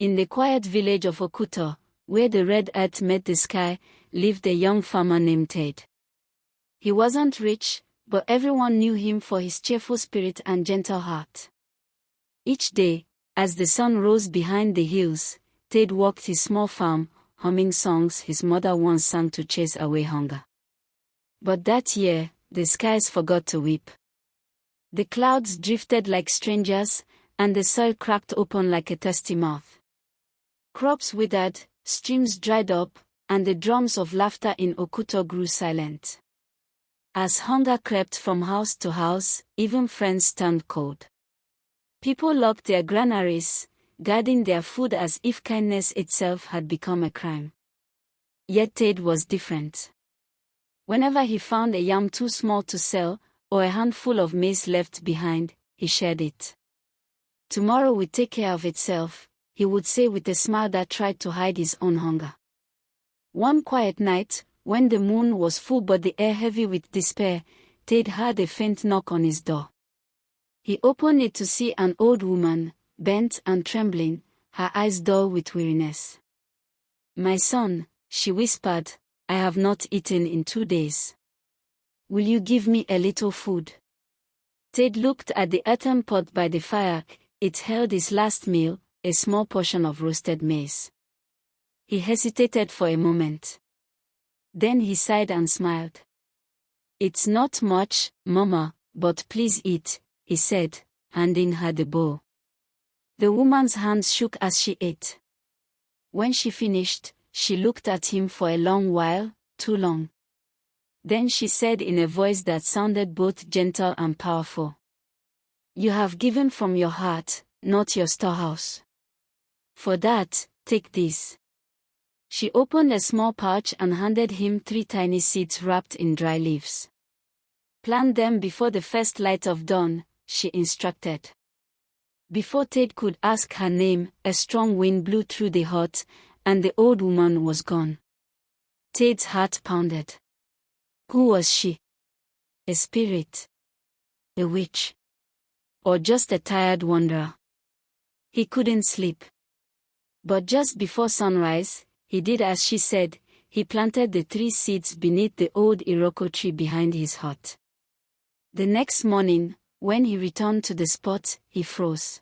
In the quiet village of Okuto, where the red earth met the sky, lived a young farmer named Ted. He wasn't rich, but everyone knew him for his cheerful spirit and gentle heart. Each day, as the sun rose behind the hills, Ted walked his small farm, humming songs his mother once sang to chase away hunger. But that year, the skies forgot to weep. The clouds drifted like strangers, and the soil cracked open like a thirsty mouth. Crops withered, streams dried up, and the drums of laughter in Okuto grew silent. As hunger crept from house to house, even friends turned cold. People locked their granaries, guarding their food as if kindness itself had become a crime. Yet Ted was different. Whenever he found a yam too small to sell, or a handful of maize left behind, he shared it. "Tomorrow will take care of itself," he would say with a smile that tried to hide his own hunger. One quiet night, when the moon was full but the air heavy with despair, Ted heard a faint knock on his door. He opened it to see an old woman, bent and trembling, her eyes dull with weariness. "My son," she whispered, "I have not eaten in 2 days. Will you give me a little food?" Ted looked at the earthen pot by the fire. It held his last meal, a small portion of roasted maize. He hesitated for a moment. Then he sighed and smiled. "It's not much, Mama, but please eat," he said, handing her the bowl. The woman's hands shook as she ate. When she finished, she looked at him for a long while, too long. Then she said in a voice that sounded both gentle and powerful, "You have given from your heart, not your storehouse. For that, take this." She opened a small pouch and handed him 3 tiny seeds wrapped in dry leaves. "Plant them before the first light of dawn," she instructed. Before Ted could ask her name, a strong wind blew through the hut, and the old woman was gone. Ted's heart pounded. Who was she? A spirit? A witch? Or just a tired wanderer? He couldn't sleep. But just before sunrise, he did as she said. He planted the 3 seeds beneath the old Iroko tree behind his hut. The next morning, when he returned to the spot, he froze.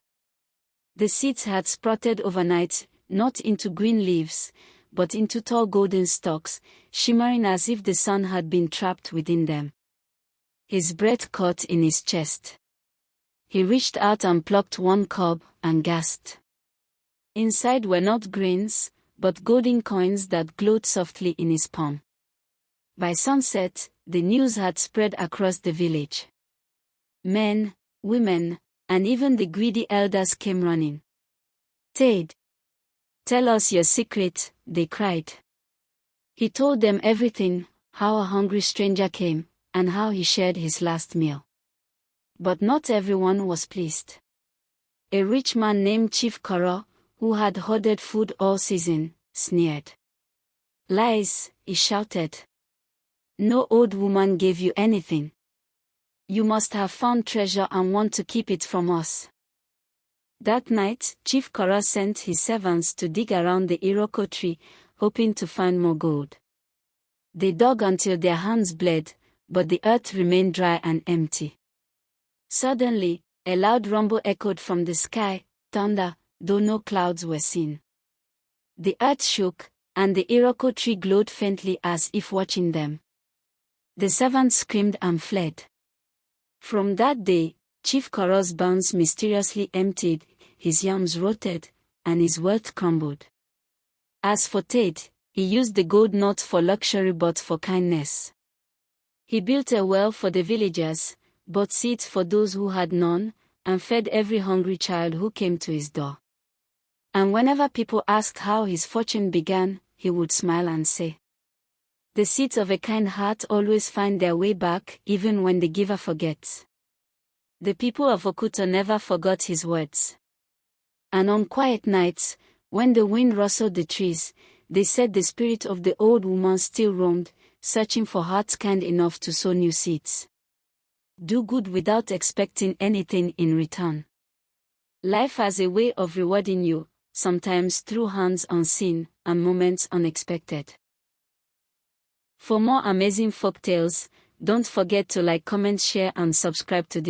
The seeds had sprouted overnight, not into green leaves, but into tall golden stalks, shimmering as if the sun had been trapped within them. His breath caught in his chest. He reached out and plucked one cob, and gasped. Inside were not grains, but golden coins that glowed softly in his palm. By sunset, the news had spread across the village. Men, women, and even the greedy elders came running. "Ted, tell us your secret," they cried. He told them everything, how a hungry stranger came, and how he shared his last meal. But not everyone was pleased. A rich man named Chief Koro, who had hoarded food all season, sneered. "Lies," he shouted. "No old woman gave you anything. You must have found treasure and want to keep it from us." That night, Chief Koro sent his servants to dig around the Iroko tree, hoping to find more gold. They dug until their hands bled, but the earth remained dry and empty. Suddenly, a loud rumble echoed from the sky, thunder, though no clouds were seen. The earth shook, and the Iroko tree glowed faintly as if watching them. The servants screamed and fled. From that day, Chief Koro's barns mysteriously emptied, his yams rotted, and his wealth crumbled. As for Ted, he used the gold not for luxury but for kindness. He built a well for the villagers, bought seeds for those who had none, and fed every hungry child who came to his door. And whenever people asked how his fortune began, he would smile and say, "The seeds of a kind heart always find their way back, even when the giver forgets." The people of Okuto never forgot his words. And on quiet nights, when the wind rustled the trees, they said the spirit of the old woman still roamed, searching for hearts kind enough to sow new seeds. Do good without expecting anything in return. Life has a way of rewarding you, sometimes through hands unseen and moments unexpected. For more amazing folktales, don't forget to like, comment, share, and subscribe to this